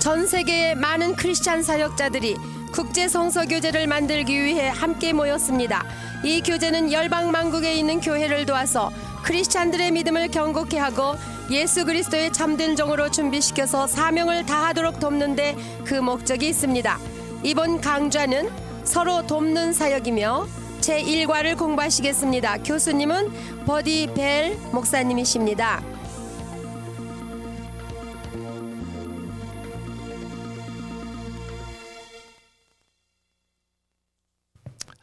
전 세계의 많은 크리스찬 사역자들이 국제 성서 교제를 만들기 위해 함께 모였습니다. 이 교제는 열방 만국에 있는 교회를 도와서 크리스찬들의 믿음을 경고케 하고 예수 그리스도의 참된 종으로 준비시켜서 사명을 다하도록 돕는데 그 목적이 있습니다. 이번 강좌는 서로 돕는 사역이며 제1과를 공부하시겠습니다. 교수님은 버디 벨 목사님이십니다.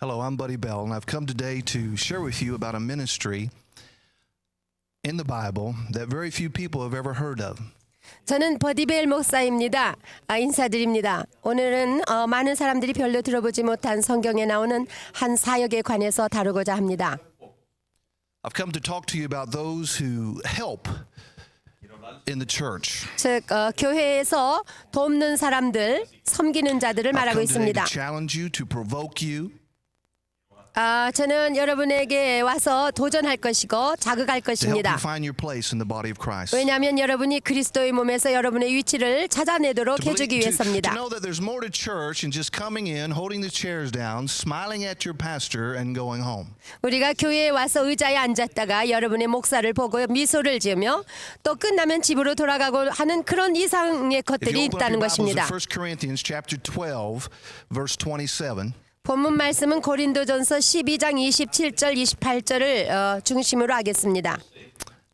Hello, I'm Buddy Bell, and I've come today to share with you about a ministry in the Bible that very few people have ever heard of. 저는 버디 벨 목사입니다. 인사드립니다. 오늘은 많은 사람들이 별로 들어보지 못한 성경에 나오는 한 사역에 관해서 다루고자 합니다. I've come to talk to you about those who help in the church. 즉 교회에서 돕는 사람들, 섬기는 자들을 I've 말하고 come today 있습니다. to challenge you, to provoke you, 저는 여러분에게 와서 도전할 것이고 자극할 to help 것입니다. you find your place in the body of Christ. 왜냐하면 여러분이 그리스도의 몸에서 여러분의 위치를 찾아내도록 해주기 To 위해서입니다. know that there's more to church than just coming in, holding the chairs down, smiling at your pastor, and going home. 우리가 교회에 와서 의자에 앉았다가 여러분의 목사를 보고 미소를 지으며 또 끝나면 집으로 돌아가고 하는 그런 이상의 If 것들이 you open up 있다는 your Bibles to 것입니다. 1 Corinthians chapter 12, verse 27. 본문 말씀은 고린도전서 12장 27절 28절을 중심으로 하겠습니다.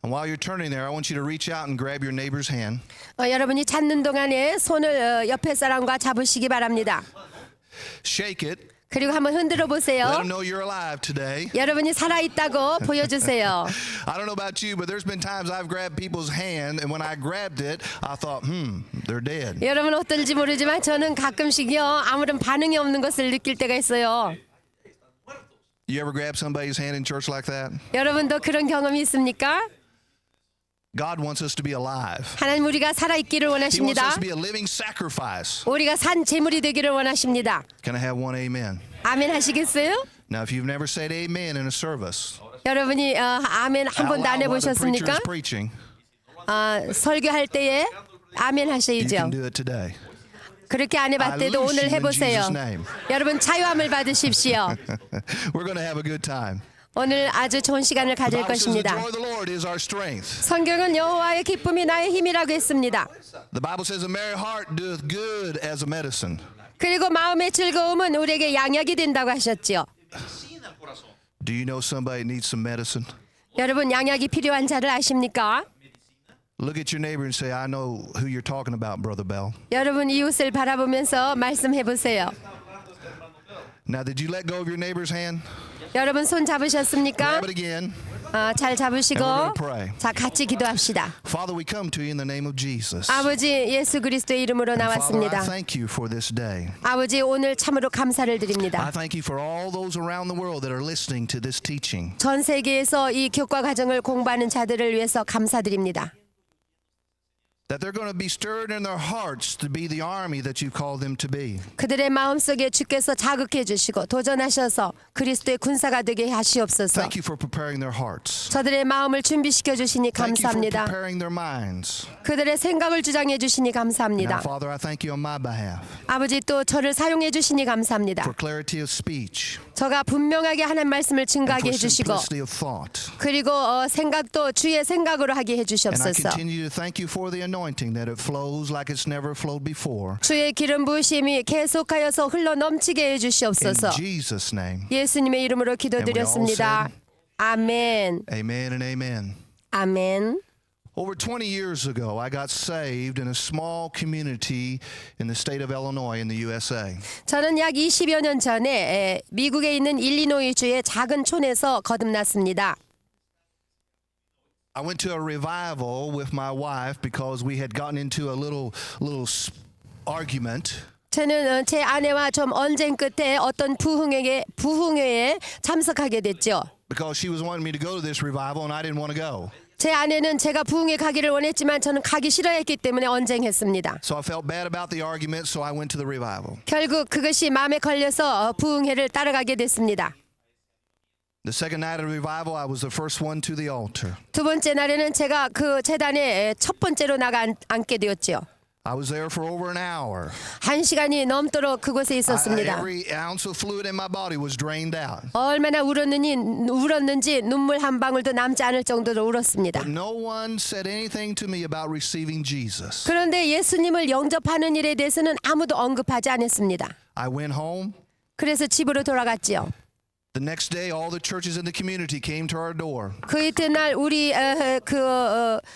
And while you're turning there, I want you to reach out and grab your neighbor's hand. 여러분이 찾는 동안에 손을 옆에 사람과 잡으시기 바랍니다. Shake it. 그리고 한번 흔들어 Let 보세요. them know you're alive today. 여러분이 살아있다고 보여주세요. I don't know about you, but there's been times I've grabbed people's hand, and when I grabbed it, I thought, they're dead. 여러분 어떨지 모르지만 저는 가끔씩요 아무런 반응이 없는 것을 느낄 때가 있어요. You ever grab somebody's hand in church like that? 여러분도 그런 경험이 있습니까? God wants us to be alive. 하나님 우리가 살아있기를 He wants 원하십니다. us to be a living sacrifice. 우리가 산 제물이 되기를 원하십니다. Can I have one amen? 아멘 하시겠어요? Now, if you've never said amen in a service, 여러분이 아멘 한 out 번도 안 loud while the preacher 해보셨습니까? is preaching, 설교할 때에 아멘 you 하셔야죠. can do it today. 그렇게 안 해봤대도 I 오늘 loose you in 해보세요. Jesus' name. 여러분 자유함을 받으십시오. We're going to have a good time. 오늘 아주 좋은 시간을 The 가질 Bible says the 것입니다. joy of the Lord is our strength. 성경은 여호와의 기쁨이 나의 힘이라고 했습니다. The Bible says a merry heart doeth good as a medicine. 그리고 마음의 즐거움은 우리에게 양약이 된다고 하셨지요. Do you know somebody needs some medicine? 여러분 양약이 필요한 자를 아십니까? Look at your neighbor and say, I know who you're talking about, Brother Bell. 여러분 이웃을 바라보면서 말씀해 보세요. Now, did you let go of your neighbor's hand? 여러분 손 잡으셨습니까? Grab it again. 잘 잡으시고 And we're gonna pray. 자 같이 기도합시다. Father, we come to you in the name of Jesus. 아버지 예수 그리스도의 이름으로 Father, I 나왔습니다. thank you for this day. 아버지 오늘 참으로 감사를 I 드립니다. thank you for all those around the world that are listening to this teaching. 전 세계에서 이 교과 과정을 공부하는 자들을 위해서 감사드립니다. That they're going to be stirred in their hearts to be the army that you called them to be. 그들의 마음속에 주께서 자극해 주시고 도전하셔서 그리스도의 군사가 되게 하시옵소서. Thank you for preparing their hearts. 저들의 마음을 준비시켜 주시니 Thank you for 감사합니다. preparing their minds. 그들의 생각을 주장해 주시니 Now, 감사합니다. Father, I thank you on my behalf 아버지 또 저를 사용해 주시니 감사합니다. for clarity of speech 저가 분명하게 하는 말씀을 and 증가하게 for 해주시고 simplicity of thought. 그리고 생각도 주의 생각으로 하게 And I 해주시옵소서. continue to thank you for the anointing that it flows like it's never flowed before. 주의 기름 부으심이 계속하여서 흘러 넘치게 In 해주시옵소서. Jesus' name, 예수님의 이름으로 기도드렸습니다. 아멘. amen and amen. 아멘. Over 20 years ago, I got saved in a small community in the state of Illinois in the USA. 저는 약 20여 년 전에 미국에 있는 일리노이주의 작은 촌에서 거듭났습니다. I went to a revival with my wife because we had gotten into a little argument. 저는 제 아내와 좀 언쟁 끝에 어떤 부흥회에 참석하게 됐죠. Because she was wanting me to go to this revival and I didn't want to go. 제 아내는 제가 부흥회 가기를 원했지만 저는 가기 싫어했기 때문에 언쟁했습니다. So I felt bad about the argument, so I went to the revival. 결국 그것이 마음에 걸려서 부흥회를 따라가게 됐습니다. The second night of the revival, I was the first one to the altar. 두 번째 날에는 제가 그 제단에 첫 번째로 나가 앉게 되었지요. I was there for over an hour. 1시간이 넘도록 그곳에 있었습니다. Every ounce of fluid in my body was drained out. 얼마나 울었는지 눈물 한 방울도 남지 않을 정도로 울었습니다. But no one said anything to me about receiving Jesus. 그런데 예수님을 영접하는 일에 대해서는 아무도 언급하지 않았습니다. I went home. 그래서 집으로 돌아갔지요. The next day, all the churches in the community came to our door. 그 이튿날 우리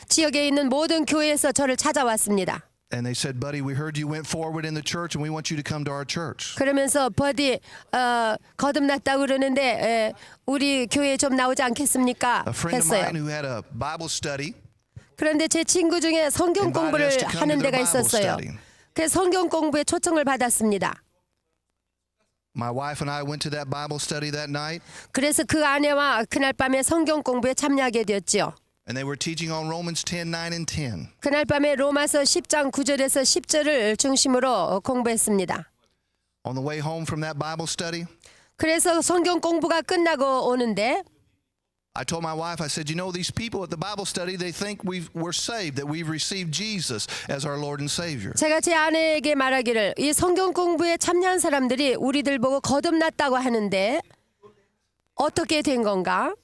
지역에 있는 모든 교회에서 저를 찾아왔습니다. And they said, buddy, we heard you went forward in the church and we want you to come to our church. 그러면서 버디 거듭났다고 그러는데 우리 교회에 좀 나오지 않겠습니까? A friend of 했어요. mine who had a Bible study 그런데 제 친구 중에 성경 공부를 하는 데가 있었어요. 그래서 성경 공부에 초청을 받았습니다. My wife and I went to that Bible study that night. 그래서 그 아내와 그날 밤에 성경 공부에 참여하게 되었지요. And they were teaching on Romans 10, 9, and 10. 그날 밤에 로마서 10장 9절에서 10절을 중심으로 공부했습니다. On the way home from that Bible study, 그래서 성경 공부가 끝나고 오는데 I told my wife, I said, you know, these people at the Bible study, they think we're saved, that we've received Jesus as our Lord and Savior. 제가 제 아내에게 말하기를 이 성경 공부에 참여한 사람들이 우리들 보고 거듭났다고 하는데 어떻게 된 건가?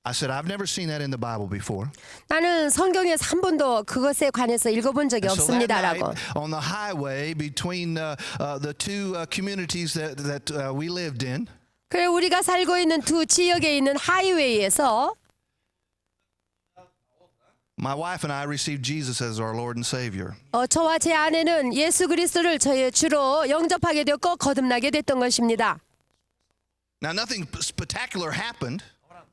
I said, I've never seen that in the Bible before. 나는 성경에서 한 번도 그것에 관해서 읽어본 적이 So that 없습니다라고. night, on the highway between the two communities that we lived in, 그래 우리가 살고 있는 두 지역에 있는 하이웨이에서 my wife and I received Jesus as our Lord and Savior. 저와 제 아내는 예수 그리스도를 저의 주로 영접하게 되었고 거듭나게 됐던 것입니다. Now, nothing spectacular happened.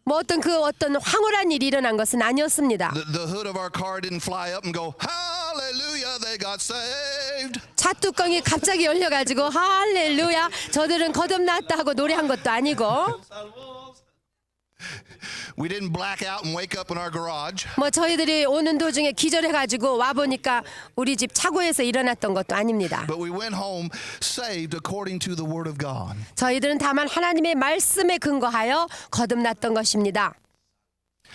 뭐 어떤 황홀한 일이 일어난 것은 아니었습니다. The hood of our car didn't fly up and go, hallelujah, they got saved. 차 뚜껑이 갑자기 열려가지고 할렐루야 저들은 거듭났다 하고 노래한 것도 아니고 We didn't black out and wake up in our garage. 뭐 저희들이 오는 도중에 기절해가지고 와보니까 우리 집 차고에서 일어났던 것도 아닙니다. But we went home saved according to the Word of God. 저희들은 다만 하나님의 말씀에 근거하여 거듭났던 것입니다.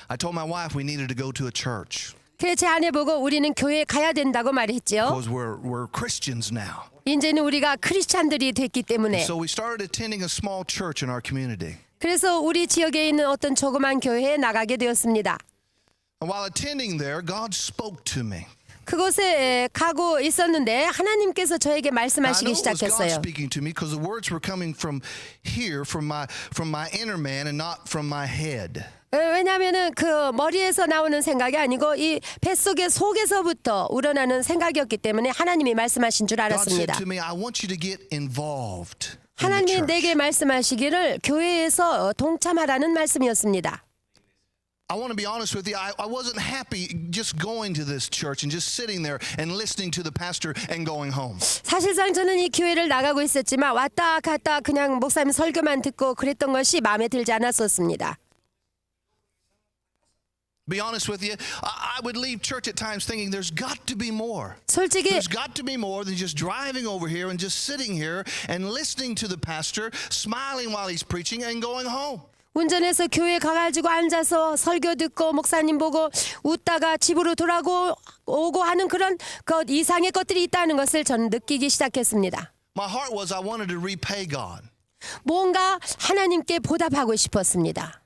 I told my wife we needed to go to a church 그래서 제 아내 보고 우리는 교회에 가야 된다고 말했죠. because we're Christians now. 이제는 우리가 크리스찬들이 됐기 때문에 So we started attending a small church in our community. 그래서 우리 지역에 있는 어떤 조그만 교회에 나가게 되었습니다. And while attending there, God spoke to me. 그곳에 가고 있었는데 하나님께서 저에게 Now, I know 말씀하시기 it was God 시작했어요. speaking to me because the words were coming from here, from my inner man, and not from my head. 왜냐하면은 그 머리에서 나오는 생각이 아니고 이 뱃속의 속에서부터 우러나는 생각이었기 때문에 하나님이 말씀하신 줄 God said 알았습니다. to me, "I want you to get involved." in the 하나님이 church." 내게 말씀하시기를 교회에서 동참하라는 말씀이었습니다. I want to be honest with you. I wasn't happy just going to this church and just sitting there and listening to the pastor and going home. 사실상 저는 이 교회를 나가고 있었지만 왔다 갔다 그냥 목사님 설교만 듣고 그랬던 것이 마음에 들지 않았었습니다. Be honest with you, I would leave church at times thinking there's got to be more. 솔직히 There's got to be more than just driving over here and just sitting here and listening to the pastor, smiling while he's preaching and going home. 운전해서 교회 가가지고 앉아서 설교 듣고 목사님 보고 웃다가 집으로 돌아오고 하는 그런 것 이상의 것들이 있다는 것을 저는 느끼기 시작했습니다. My heart was I wanted to repay God. 뭔가 하나님께 보답하고 싶었습니다.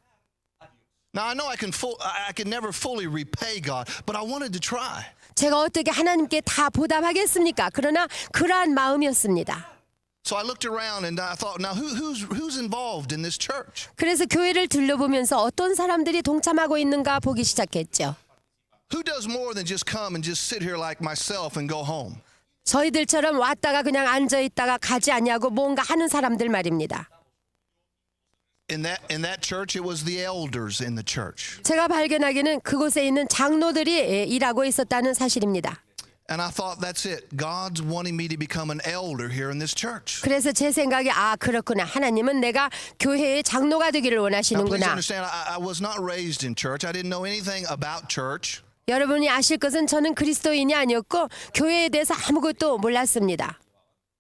Now I know I can never fully repay God, but I wanted to try. 제가 어떻게 하나님께 다 보답하겠습니까? 그러나 그러한 마음이었습니다. So I looked around and I thought, now who's involved in this church? 그래서 교회를 둘러보면서 어떤 사람들이 동참하고 있는가 보기 시작했죠. Who does more than just come and just sit here like myself and go home? 저희들처럼 왔다가 그냥 앉아 있다가 가지 아니하고 뭔가 하는 사람들 말입니다. In that church, it was the elders in the church. 제가 발견하기는 그곳에 있는 장로들이 일하고 있었다는 사실입니다. And I thought, that's it. God's wanting me to become an elder here in this church. 그래서 제 생각이 그렇구나. 하나님은 내가 교회의 장로가 되기를 Now, please 원하시는구나. understand, I was not raised in church. I didn't know anything about church. 여러분이 아실 것은 저는 그리스도인이 아니었고 교회에 대해서 아무것도 몰랐습니다.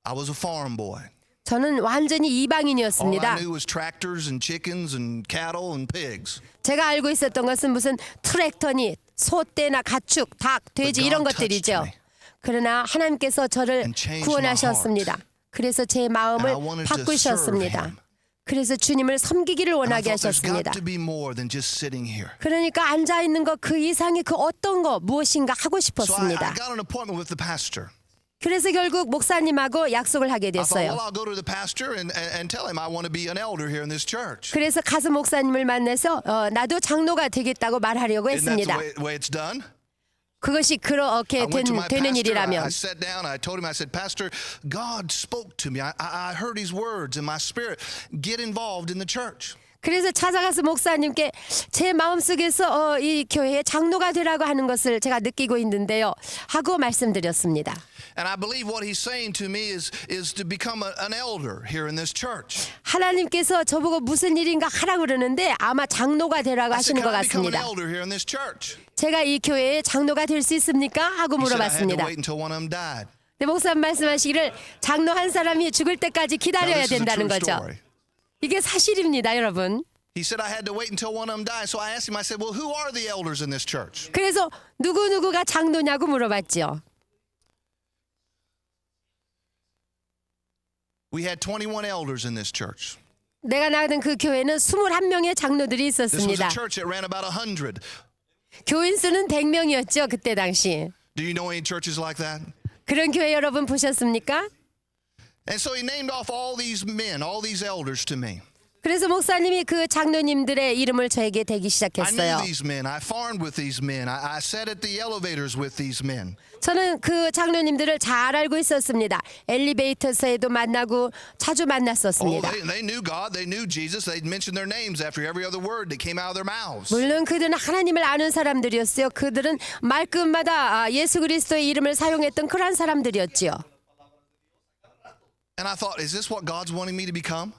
I was a farm boy. 저는 완전히 All I 이방인이었습니다. knew was tractors and chickens and cattle and pigs. 제가 알고 있었던 것은 무슨 트랙터니 소떼나 가축, 닭, 돼지 이런 God touched 것들이죠. me. 그러나 하나님께서 저를 And changed 구원하셨습니다. 그래서 제 마음을 And I wanted to serve 바꾸셨습니다. him. 그래서 주님을 섬기기를 And I 원하게 thought there's 하셨습니다. got to be more than just sitting here. 그러니까 앉아 있는 것 그 이상의 그 어떤 거 무엇인가 하고 So I 싶었습니다. got an appointment with the pastor. 그래서 결국 목사님하고 약속을 하게 I thought, 됐어요. well, I'll go to the pastor and tell him I want to be an elder here in this church. 그래서 가서 목사님을 만나서 나도 장로가 되겠다고 말하려고 Isn't that 했습니다. the way it's done? 그것이 그렇게 I went to my 되는 pastor. I 일이라면 sat down. I told him, I said, Pastor, God spoke to me. I heard his words in my spirit. Get involved in the church. 그래서 찾아가서 목사님께 제 마음속에서 이 교회의 장로가 되라고 하는 것을 제가 느끼고 있는데요 하고 말씀드렸습니다. And I believe what he's saying to me is to become an elder here in this church. 하나님께서 저보고 무슨 일인가 하라고 그러는데 아마 장로가 되라고 I said, 하시는 것 can I become an 같습니다. elder here in this church? 제가 이 교회의 장로가 될 수 있습니까? 하고 He said I had to 물어봤습니다. wait until one of them died. 근데 목사님 말씀하시기를 장로 한 사람이 죽을 때까지 Now, 기다려야 this is a 된다는 true 거죠. story. 이게 사실입니다, 여러분. He said I had to wait until one of them died. So I asked him, I said, well, who are the elders in this church? 그래서 누구누구가 장로냐고 물어봤죠. We had 21 elders in this church. 내가 나가던 그 교회는 21명의 장로들이 This was a 있었습니다. church that ran about 100. 교인 수는 100명이었죠, 그때 당시. Do you know any churches like that? 그런 교회 여러분 보셨습니까? And so he named off all these men, all these elders to me. 그래서 목사님이 그 장로님들의 이름을 저에게 대기 I 시작했어요. knew these men. I farmed with these men. I sat at the elevators with these men. 저는 그 장로님들을 잘 알고 있었습니다. 엘리베이터에도 만나고 자주 Oh, 만났었습니다. they knew God. They knew Jesus. They'd mention their names after every other word that came out of their mouths. 물론 그들은 하나님을 아는 사람들이었어요. 그들은 말끝마다 예수 그리스도의 이름을 사용했던 그러한 사람들이었지요. And I thought, is this what God's wanting me to become?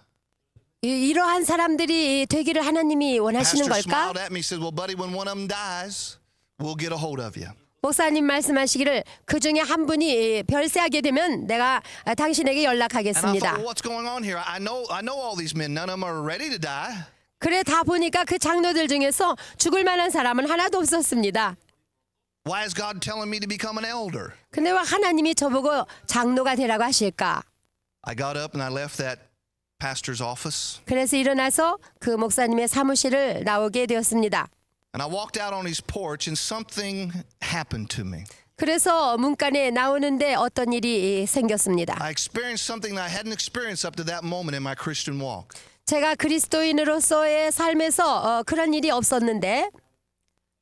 이러한 사람들이 되기를 하나님이 원하시는 Pastor 걸까? smiled at me and said, well, buddy, when one of them dies, we'll get a hold of you. 목사님 말씀하시기를 그 중에 한 분이 별세하게 되면 내가 당신에게 And I 연락하겠습니다. thought, well, what's going on here? I know all these men. None of them are ready to die. 그래 다 보니까 그 장로들 중에서 죽을 만한 사람은 하나도 없었습니다. Why is God telling me to become an elder? 근데 왜 하나님이 저보고 장로가 되라고 하실까? I got up and I left that pastor's office. 그래서 일어나서 그 목사님의 사무실을 나오게 되었습니다. And I walked out on his porch and something happened to me. 그래서 문간에 나오는데 어떤 일이 생겼습니다. I experienced something that I hadn't experienced up to that moment in my Christian walk. 제가 그리스도인으로서의 삶에서 그런 일이 없었는데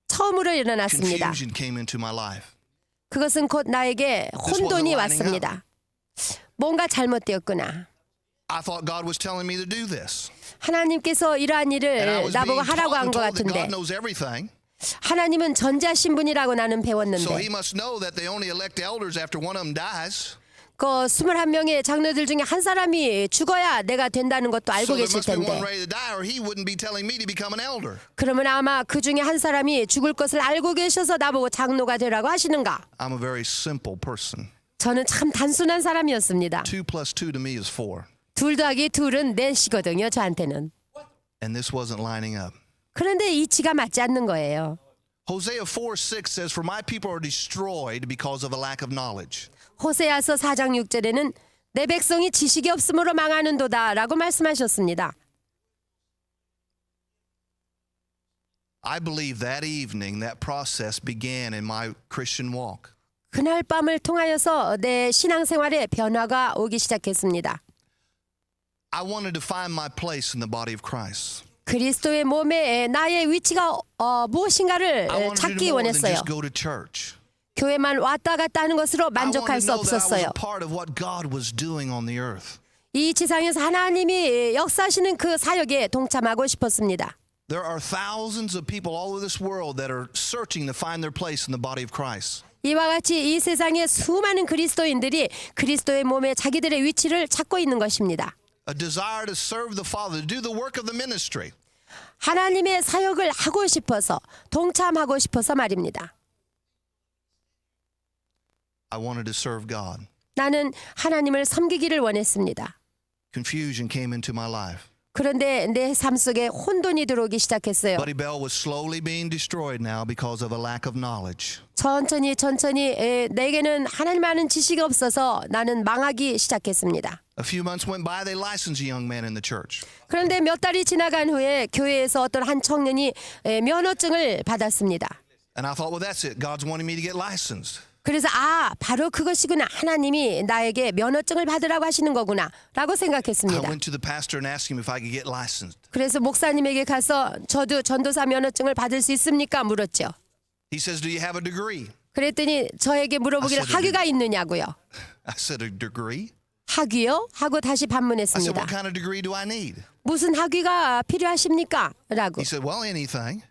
처음으로 일어났습니다. Confusion came into my life. 그것은 곧 나에게 혼돈이 왔습니다. 뭔가 잘못되었구나. I thought God was telling me to do this. 하나님께서 이러한 And I 일을 was 나보고 being 하라고 taught 한 and 것 told that 같은데 God knows everything. 하나님은 전지하신 분이라고 나는 So 배웠는데 he must know that they only elect elders after one of them dies. 그 21명의 장로들 중에 한 사람이 죽어야 내가 된다는 것도 알고 So there 계실 must be one 텐데 ready to die or he wouldn't be telling me to become an elder. 그러면 아마 그 중에 한 사람이 죽을 것을 알고 계셔서 나보고 장로가 되라고 하시는가? I'm a very simple person. 저는 참 단순한 사람이었습니다. 2 plus 2 to me is 4. 2 더하기 2는 4시거든요, 저한테는. And this wasn't lining up. 그런데 이치가 맞지 않는 거예요. Hosea 4:6 says, For my people are destroyed because of a lack of knowledge. 호세아서 4장 6절에는 내 백성이 지식이 없음으로 망하는도다라고 말씀하셨습니다. I believe that evening that process began in my Christian walk. 그날 밤을 통하여서 내 신앙생활에 변화가 오기 시작했습니다. I wanted to find my place in the body of Christ. 그리스도의 몸에 나의 위치가 I 무엇인가를 wanted to 찾기 do more than 원했어요. just go to church. 교회만 왔다 갔다 하는 것으로 I wanted 만족할 to 수 know that I was 없었어요. a part of what God was doing on the earth. 이 지상에서 하나님이 역사하시는 그 사역에 동참하고 싶었습니다. There are thousands of people all over this world that are searching to find their place in the body of Christ. 이와 같이 이 세상에 수많은 그리스도인들이 그리스도의 몸에 자기들의 위치를 찾고 있는 것입니다. A desire to serve the Father, to do the work of the ministry. 하나님의 사역을 하고 싶어서 동참하고 싶어서 말입니다. I wanted to serve God. 나는 하나님을 섬기기를 원했습니다. Confusion came into my life. 그런데 내 삶 속에 혼돈이 들어오기 시작했어요. Buddy Bell was slowly being destroyed now because of a lack of knowledge. 천천히 내게는 하나님 아는 지식이 없어서 나는 망하기 시작했습니다. A few months went by, they licensed a young man in the church. 그런데 몇 달이 지나간 후에 교회에서 어떤 한 청년이 면허증을 받았습니다. And I thought, well, that's it. God's wanting me to get licensed. 그래서 바로 그것이구나. 하나님이 나에게 면허증을 받으라고 하시는 거구나 라고 I 생각했습니다. went to the pastor and asked him if I could get licensed. 그래서 목사님에게 가서 저도 전도사 면허증을 받을 수 있습니까? 물었죠. He says, do you have a degree? 그랬더니 저에게 물어보기를 학위가 있느냐고요. I said, a degree? 학위요? 하고 다시 I said, 반문했습니다. what kind of degree do I need? 무슨 학위가 필요하십니까? 라고. He said, well, anything.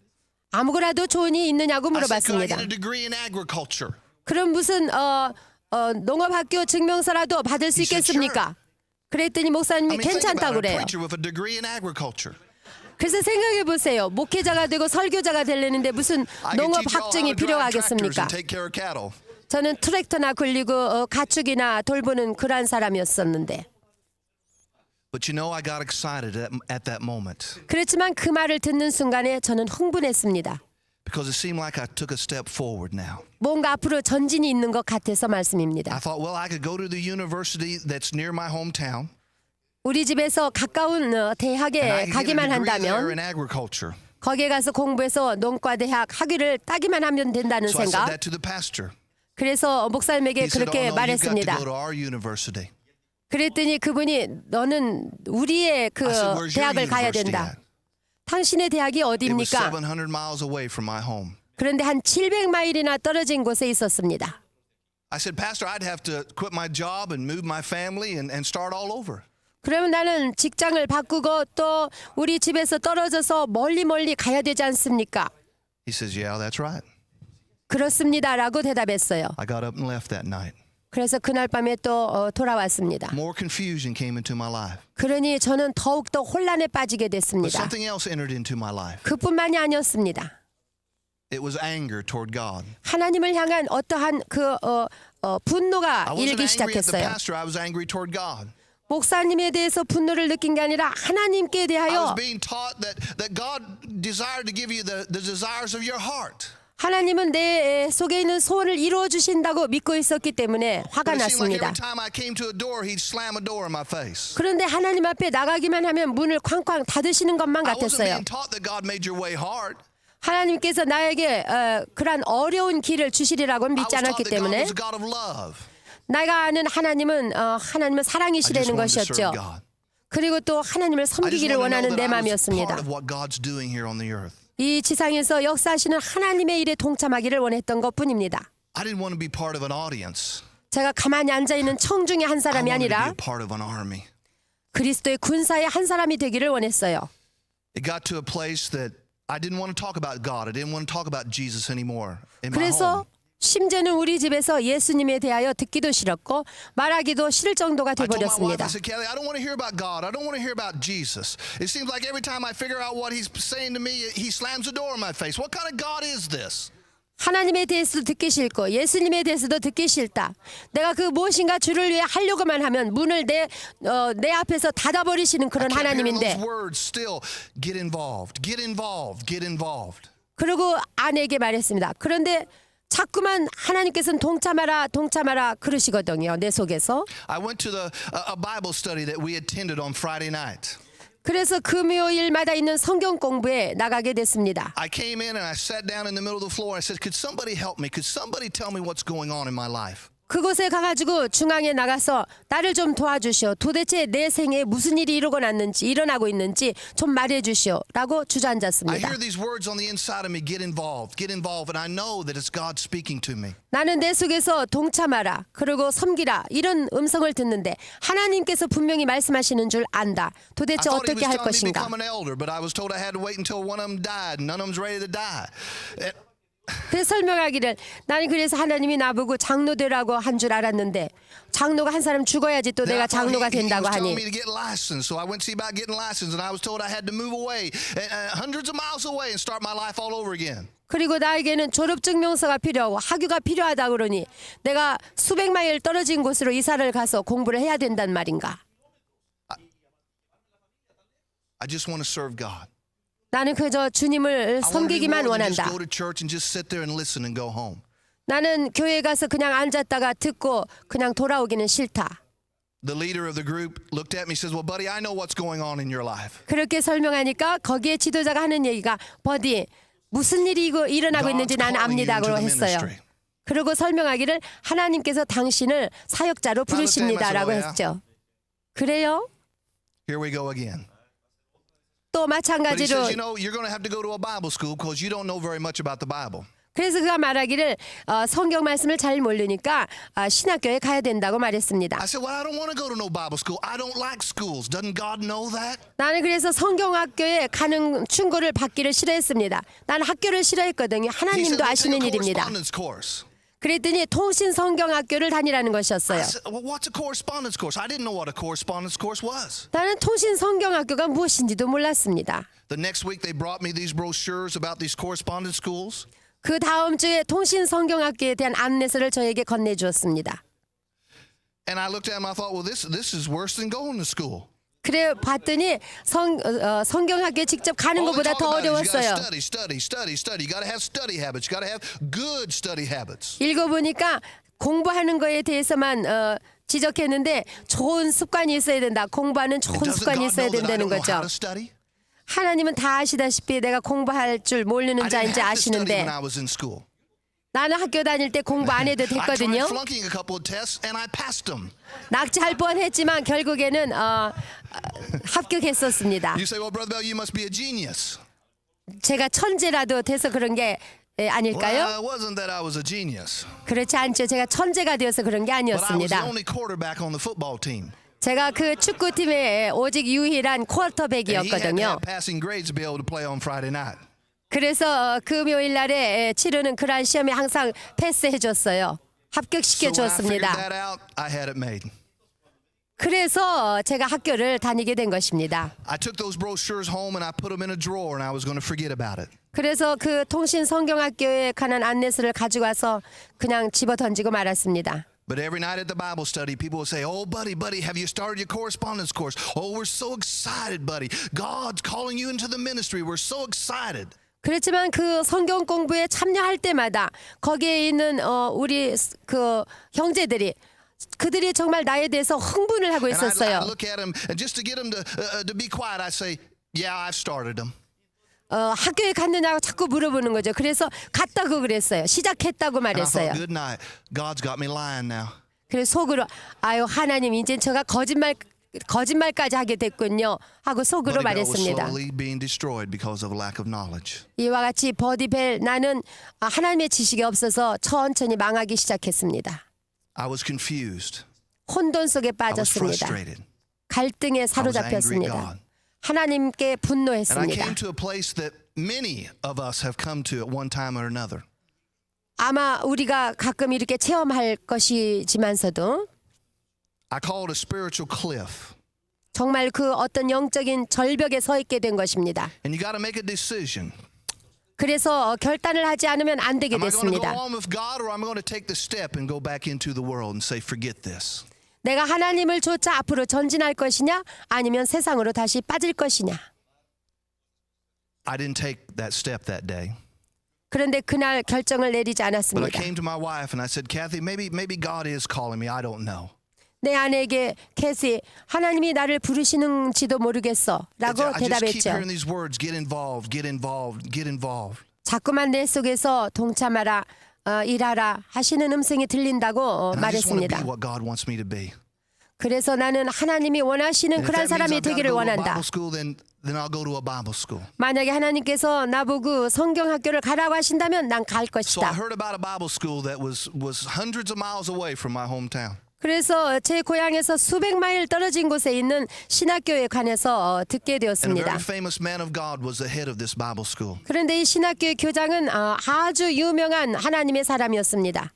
아무거나도 좋은이 있느냐고 I said, could I 물어봤습니다. get a degree in agriculture? 그럼 무슨 농업학교 증명서라도 받을 수 He said, 있겠습니까? 그랬더니 I 목사님이 mean, think about 괜찮다고 it, a 그래요. preacher with a degree in agriculture. 그래서 생각해 보세요. 목회자가 되고 설교자가 되려는데 무슨 I can 농업 teach you all how 학증이 to drive tractors 필요하겠습니까? and take care of cattle. 저는 트랙터나 굴리고 가축이나 돌보는 그러한 사람이었었는데 But you know, I got excited at that moment 그렇지만 그 말을 듣는 순간에 저는 흥분했습니다. because it seemed like I took a step forward now. 뭔가 앞으로 전진이 있는 것 같아서 I 말씀입니다. thought, well, I could go to the university that's near my hometown 우리 집에서 가까운 and I 대학에 could get a 가기만 degree there 한다면 in agriculture. 거기에 가서 공부해서 농과대학 학위를 따기만 하면 된다는 So I said 생각. that to the pastor. 그래서 목사님에게 He said, 그렇게 oh, no, you've got to 말했습니다. go to our university. 그랬더니 그분이 너는 우리의 그 I said, where's your 대학을 가야 university 된다. at? 당신의 대학이 It was 어디입니까? 700 miles away from my home. 그런데 한 700마일이나 떨어진 곳에 있었습니다. I said, Pastor, I'd have to quit my job and move my family and start all over. 그러면 나는 직장을 바꾸고 또 우리 집에서 떨어져서 멀리 가야 되지 않습니까? He says, yeah, that's right. 그렇습니다라고 대답했어요. I got up and left that night. 그래서 그날 밤에 또 돌아왔습니다. More confusion came into my life. 그러니 저는 더욱더 혼란에 빠지게 But 됐습니다. something else entered into my life. 그뿐만이 아니었습니다. It was anger toward God. 하나님을 향한 어떠한 분노가 I wasn't 일기 angry at the 시작했어요. pastor. I was angry toward God. 목사님에 대해서 분노를 느낀 게 아니라 하나님께 I was 대하여 being taught that God desired to give you the desires of your heart. 하나님은 내 속에 있는 소원을 이루어 주신다고 믿고 있었기 때문에 화가 But it seemed like 났습니다. every time I came to a door, he'd slam a door in my face. 그런데 하나님 앞에 나가기만 하면 문을 쾅쾅 닫으시는 것만 I wasn't 같았어요. being taught that God made your way hard. 하나님께서 나에게 그러한 어려운 길을 주시리라고는 I was 믿지 taught 않았기 that God 때문에 was a God of love. 내가 아는 하나님은 I just 사랑이시라는 wanted to 것이었죠. serve God. 그리고 또 하나님을 I just 섬기기를 wanted to 원하는 know 내 that I was 마음이었습니다. part of what God's doing here on the earth. 이 지상에서 역사하시는 하나님의 일에 동참하기를 원했던 것뿐입니다. I didn't want to be part of an audience. 제가 가만히 앉아있는 청 중에 한 I 사람이 wanted to be 아니라 a part of an army. 그리스도의 군사의 한 사람이 되기를 원했어요. It got to a place that I didn't want to talk about God. I didn't want to talk about Jesus anymore in my 그래서 home. 심지어는 우리 집에서 예수님에 대하여 듣기도 싫었고 말하기도 싫을 정도가 I told my wife, 돼버렸습니다. I said, Kelly, I don't want to hear about God. I don't want to hear about Jesus. It seems like every time I figure out what he's saying to me, he slams the door in my face. What kind of God is this? 하나님에 대해서도 듣기 싫고 예수님에 대해서도 듣기 싫다. 내가 그 무엇인가 주를 위해 하려고만 하면 문을 내 앞에서 닫아버리시는 그런 I kept hearing 하나님인데 those words still. Get involved. Get involved. Get involved. 그리고 아내에게 말했습니다. 그런데 자꾸만 하나님께서는 동참하라 그러시거든요. 내 속에서. I went to a Bible study that we attended on Friday night. 그래서 금요일마다 있는 성경 공부에 나가게 됐습니다. I came in and I sat down in the middle of the floor. I said, could somebody help me? Could somebody tell me what's going on in my life? 그곳에 가가지고 중앙에 나가서 나를 좀 도와주시오. 도대체 내 생에 무슨 일이 일어나고 있는지 좀 말해주시오. 라고 I 주저앉았습니다. hear these words on the inside of me, get involved, and I know that it's God speaking to me. 나는 내 속에서 동참하라. 그리고 섬기라. 이런 음성을 듣는데 하나님께서 분명히 말씀하시는 줄 안다. I 도대체 thought he 어떻게 was 할 telling me to 것인가. become an elder, but I was told I had to wait until one of them died, and none of them's ready to die. 그래서 설명하기를 나는 그래서 하나님이 나보고 장로 되라고 한 줄 알았는데 장로가 한 사람 죽어야지 또 Then 내가 I thought 장로가 he 된다고 was telling 하니 me to get licensed, so I went to see about getting licensed, and I was told I had to move away, hundreds of miles away, and start my life all over again. 그리고 나에게는 졸업증명서가 필요하고 학위가 필요하다 그러니 내가 수백 마일 떨어진 곳으로 이사를 가서 공부를 해야 된단 말인가. I just want to serve God. 나는 그저 주님을 I want to do 섬기기만 more than just 원한다. go to church and just sit there and listen and go home. 나는 교회 가서 그냥 앉았다가 듣고 그냥 돌아오기는 싫다. The leader of the group looked at me and says, well, buddy, I know what's going on in your life. 그렇게 설명하니까 거기에 지도자가 하는 얘기가 버디 무슨 일이 일어나고 있는지 God's 나는 calling you into 압니다고 the 했어요. ministry. 그리고 설명하기를 하나님께서 당신을 사역자로 부르십니다라고 I said, 했죠. 그래요? Here we go again. 또 But he 마찬가지로 says, you know, you're going to have to go to a Bible school because you don't know very much about the Bible. 그래서 그가 말하기를 성경 말씀을 잘 모르니까 신학교에 가야 된다고 말했습니다. I said, well, I don't want to go to no Bible school. I don't like schools. Doesn't God know that? 나는 그래서 성경학교에 가는 충고를 받기를 싫어했습니다. 나는 학교를 싫어했거든요. He said, 하나님도 well, take 아시는 a 일입니다. correspondence course. 그랬더니 통신 성경학교를 다니라는 I 것이었어요. said, well, what's a correspondence course? I didn't know what a correspondence course was. 나는 통신 성경학교가 무엇인지도 몰랐습니다. The next week, they brought me these brochures about these correspondence schools. 그 다음 주에 통신 성경학교에 대한 안내서를 저에게 건네주었습니다. And I looked at them, I thought, well, this is worse than going to school. 그래 봤더니 성경학교에 직접 가는 All they 것보다 talk 더 about is you 어려웠어요. got to study. You got to have study habits. You got to have good study habits. 읽어보니까 공부하는 거에 대해서만 지적했는데 좋은 습관이 있어야 된다. 공부하는 좋은 Doesn't 습관이 God 있어야 know that I 된다는 don't know how 거죠. to study? 하나님은 다 아시다시피 내가 공부할 줄 모르는 I didn't 자인지 have to study 아시는데 when I was in school. 나는 학교 다닐 때 공부 안 해도 I tried 됐거든요. flunking a couple of tests and I passed them. 낙제할 뻔했지만 결국에는 합격했었습니다. You say, well, Brother Bell, you must be a genius. 제가 천재라도 돼서 그런 게 아닐까요? Well, it wasn't that I was a genius, 그렇지 않죠. 제가 천재가 되어서 그런 게 but I was the 아니었습니다. only quarterback on the football team. 제가 그 축구팀의 오직 유일한 And he had to 쿼터백이었거든요. have passing grades to be able to play on Friday night. 그래서 금요일 날에 치르는 그러한 시험에 항상 패스해줬어요. 합격시켜 So when I figured 주었습니다. that out, I had it made. 그래서 제가 학교를 다니게 된 것입니다. I took those brochures home and I put them in a drawer and I was going to forget about it. 그래서 그 통신 성경학교에 관한 안내서를 가지고 와서 그냥 집어 던지고 말았습니다. But every night at the Bible study, people would say, oh, buddy, have you started your correspondence course? Oh, we're so excited, buddy. God's calling you into the ministry. We're so excited. 그렇지만 그 성경 공부에 참여할 때마다 거기에 있는 우리 그 형제들이 그들이 정말 나에 대해서 흥분을 하고 And I 있었어요. look at them, and just to get them to be quiet, I say, yeah, I've started them. 학교에 갔느냐고 자꾸 물어보는 거죠. 그래서 갔다고 그랬어요. 시작했다고 And I 말했어요. thought, good night. God's got me lying now. 그래서 속으로 아유 하나님 이제 제가 거짓말까지 하게 됐군요 하고 속으로 Buddy Bell was 말했습니다. slowly being destroyed because of lack of knowledge. 이와 같이 버디벨 나는 하나님의 지식이 없어서 천천히 망하기 시작했습니다. I was confused. 혼돈 속에 I was 빠졌습니다. frustrated. 갈등에 I was angry at 사로잡혔습니다. God. 하나님께 And I 분노했습니다. came to a place that many of us have come to at one time or another. 아마 우리가 가끔 이렇게 체험할 것이지만서도 I call it a spiritual cliff. 정말 그 어떤 영적인 절벽에 서 있게 된 것입니다. And you got to make a decision. 그래서 결단을 하지 않으면 안 되게 Am I going to go 됐습니다. on with God or am I going to take the step and go back into the world and say, forget this? 내가 하나님을 쫓아 앞으로 전진할 것이냐 아니면 세상으로 다시 빠질 것이냐. I didn't take that step that day. 그런데 그날 결정을 내리지 But I 않았습니다. came to my wife and I said, Kathy, maybe God is calling me. I don't know. 내 아내에게 캐시 하나님이 나를 부르시는지도 모르겠어 라고 I just keep 대답했죠. hearing these words, get involved, get involved, get involved. 자꾸만 내 속에서 동참하라 일하라 하시는 음성이 들린다고 And I just want to 말했습니다. be what God wants me to be. 그래서 나는 하나님이 원하시는 And if 그런 that means 사람이 I've got to 되기를 go to a 원한다. Bible school, then I'll go to a Bible school. 만약에 하나님께서 나보고 성경학교를 가라고 하신다면 난 갈 So I 것이다. heard about a Bible school that was hundreds of miles away from my hometown. 그래서 제 고향에서 수백 마일 떨어진 곳에 있는 신학교에 관해서 듣게 And a 되었습니다. very famous man of God was the head of this Bible school. 그런데 이 신학교의 교장은 아주 유명한 하나님의 사람이었습니다.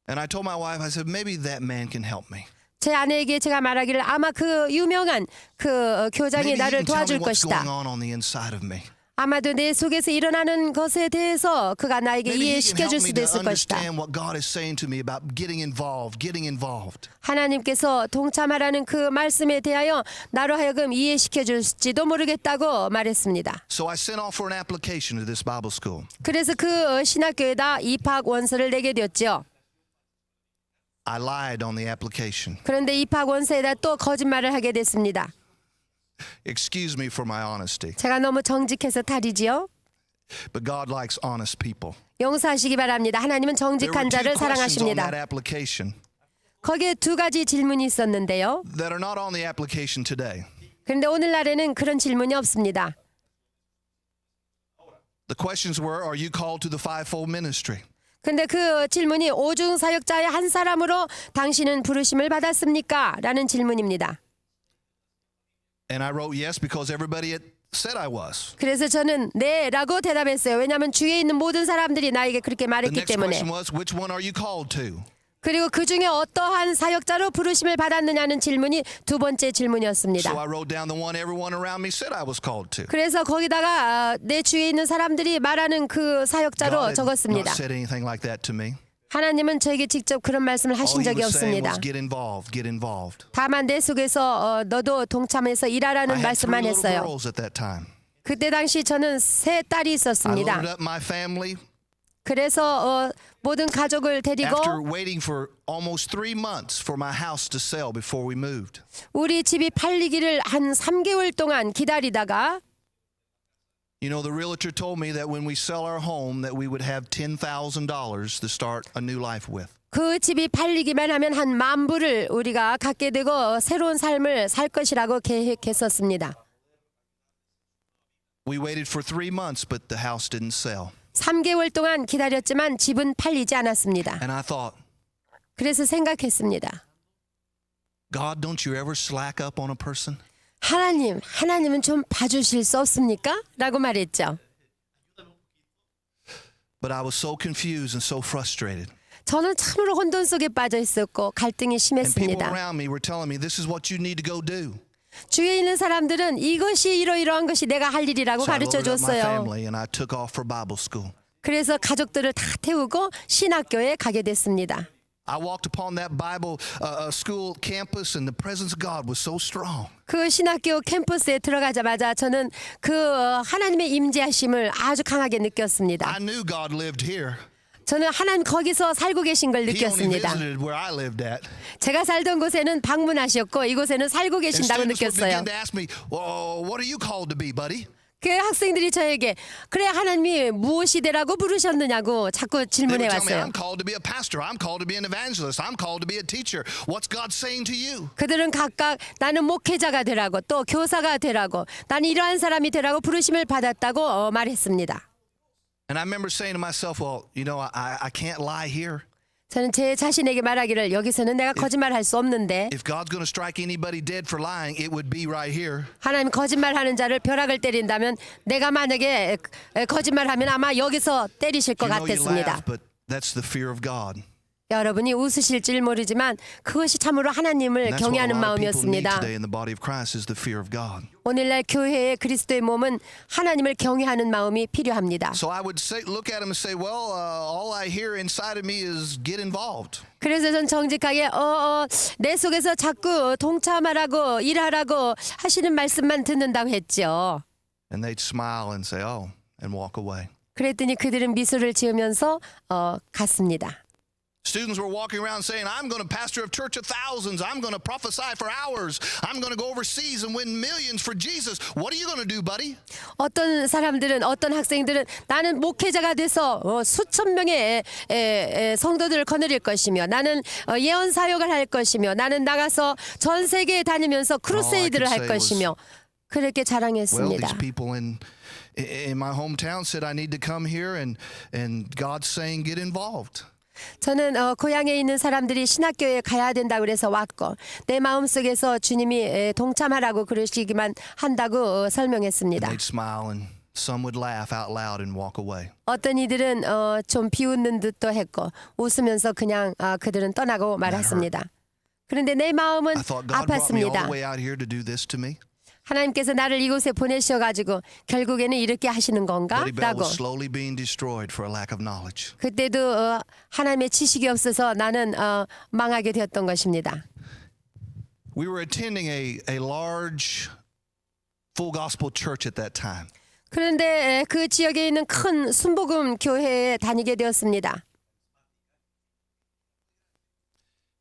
And I told my wife, I said, maybe that man can help me. 제 아내에게 제가 말하기를 아마 그 유명한 그 교장이 Maybe he 나를 can tell me 도와줄 what's 것이다. going on the inside of me. 아마도 내 속에서 일어나는 것에 대해서 그가 나에게 Maybe he can 이해시켜 help 줄 me 수도 to 있을 것이다. understand what God is saying to me about getting involved, getting involved. 하나님께서 동참하라는 그 말씀에 대하여 나로 하여금 이해시켜 줄지도 모르겠다고 말했습니다. So I sent off for an application to this Bible school. 그래서 그 신학교에다 입학 원서를 내게 되었죠. I lied on the application. 그런데 입학 원서에다 또 거짓말을 하게 됐습니다. Excuse me for my honesty, 제가 너무 정직해서 탈이지요. but God likes honest people. 용서하시기 바랍니다. 하나님은 There were 정직한 two 자를 questions on 사랑하십니다. that application 거기에 두 가지 질문이 있었는데요. that are not on the application today. 그런데 오늘날에는 그런 질문이 없습니다. The questions were, are you called to the fivefold ministry? 근데 그 질문이 오중 사역자의 한 사람으로 당신은 부르심을 받았습니까? 라는 질문입니다. And I wrote yes because everybody had said I was. 그래서 저는 네라고 대답했어요. 왜냐하면 주위에 있는 모든 사람들이 나에게 그렇게 The 말했기 next 때문에. question was, which one are you called to? 그리고 그 중에 어떠한 사역자로 부르심을 받았느냐는 질문이 두 번째 질문이었습니다. So I wrote down the one everyone around me said I was called to. 그래서 거기다가 내 주위에 있는 사람들이 말하는 그 God 사역자로 had not 적었습니다. said anything like that to me. 하나님은 저에게 직접 그런 말씀을 All 하신 he 적이 was saying 없습니다. was get involved, get involved. 다만 내 속에서 너도 동참해서 I 일하라는 had three 말씀만 little 했어요. girls at that time. 그때 당시 저는 세 딸이 I 있었습니다. loaded up my family. 그래서 모든 가족을 데리고 After waiting for almost 3 months for my house to sell before we moved, 우리 집이 팔리기를 한 3개월 동안 기다리다가 you know, the realtor told me that when we sell our home that we would have $10,000 to start a new life with. 그 집이 팔리기만 하면 한 10,000불을 우리가 갖게 되고 새로운 삶을 살 것이라고 계획했었습니다. We waited for 3 months, but the house didn't sell. 3개월 동안 기다렸지만 집은 팔리지 않았습니다. And I thought, 그래서 생각했습니다. God, don't you ever slack up on a person? 하나님은 좀 봐주실 수 없습니까? 라고 말했죠. But I was so confused and so frustrated. 저는 참으로 혼돈 속에 빠져 있었고 갈등이 And people 심했습니다. around me were telling me, this is what you need to go do. 주위에 있는 사람들은 이것이 이러이러한 것이 내가 할 일이라고 So I 가르쳐 loaded up my 줬어요. family and I took off for Bible school. 그래서 가족들을 다 태우고 신학교에 가게 됐습니다. I walked upon that Bible school campus and the presence of God was so strong. 그 신학교 캠퍼스에 들어가자마자 저는 그 하나님의 임재하심을 아주 강하게 느꼈습니다. I knew God lived here. 저는 하나님 거기서 살고 계신 걸 He only 느꼈습니다. visited where I lived at. 제가 살던 곳에는 방문하셨고 이곳에는 살고 And 계신다고 students would 느꼈어요. begin to ask me, well, what are you called to be, buddy? 그 학생들이 저에게 그래 하나님이 무엇이 되라고 부르셨느냐고 자꾸 They 질문해 would tell me, 왔어요. I'm called to be a pastor. I'm called to be an evangelist. I'm called to be a teacher. What's God saying to you? 그들은 각각 나는 목회자가 되라고 또 교사가 되라고 나는 이러한 사람이 되라고 부르심을 받았다고 말했습니다. And I remember saying to myself, well, you know, I can't lie here. 저는 제 자신에게 말하기를 여기서는 내가 거짓말할 수 없는데 If God's going to strike anybody dead for lying, it would be right here. 하나님 거짓말하는 자를 벼락을 때린다면 내가 만약에 거짓말하면 아마 여기서 때리실 것 You know, you 같았습니다. laugh, but that's the fear of God. 여러분이 웃으실지 모르지만 그것이 참으로 하나님을 And that's what a 경외하는 lot of people need 마음이었습니다. today in the body of Christ is the fear of God. 오늘날 교회의 그리스도의 몸은 하나님을 경외하는 마음이 필요합니다. So I would say, look at him and say, well, all I hear inside of me is get involved. 그래서 전 정직하게 내 속에서 자꾸 동참하라고 일하라고 하시는 말씀만 듣는다고 했죠. And they'd smile and say, oh, and walk away. 그랬더니 그들은 미소를 지으면서 갔습니다. Students were walking around saying, I'm going to pastor a church of thousands. I'm going to prophesy for hours. I'm going to go overseas and win millions for Jesus. What are you going to do, buddy? 어떤 사람들은 어떤 학생들은 나는 목회자가 돼서 수천 명의 성도들을 거느릴 것이며 나는 예언 사역을 할 것이며 나는 나가서 전 세계에 다니면서 크루세이드를 할 say was, 것이며 그렇게 Well, 자랑했습니다. these people in my hometown said I need to come here and God's saying get involved. 저는 고향에 있는 사람들이 신학교에 가야 된다고 그래서 왔고 내 마음속에서 주님이 동참하라고 그러시기만 한다고 설명했습니다. They'd smile and some would laugh out loud and walk away. 어떤 이들은 좀 비웃는 듯도 했고 웃으면서 그냥 그들은 떠나고 말았습니다. 그런데 내 마음은 I thought God brought me all 아팠습니다. the way out here to do this to me. 하나님께서 나를 이곳에 보내셔가지고 결국에는 이렇게 하시는 건가? Buddy Bell 라고. was slowly being destroyed for a lack of knowledge. 그때도 하나님의 지식이 없어서 나는 망하게 되었던 것입니다. We were attending a large full gospel church at that time. 그런데 그 지역에 있는 큰 순복음 교회에 다니게 되었습니다.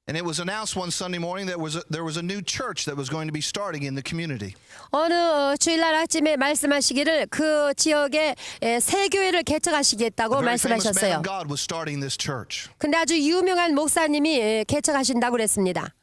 And it was announced one Sunday morning that there was a new church that was going to be starting in the community. 어느 주일날 아침에 말씀하시기를 그 지역에 새 교회를 개척하시겠다고 A very famous man 말씀하셨어요. of God was starting this church. 근데 아주 유명한 목사님이 개척하신다고 그랬습니다.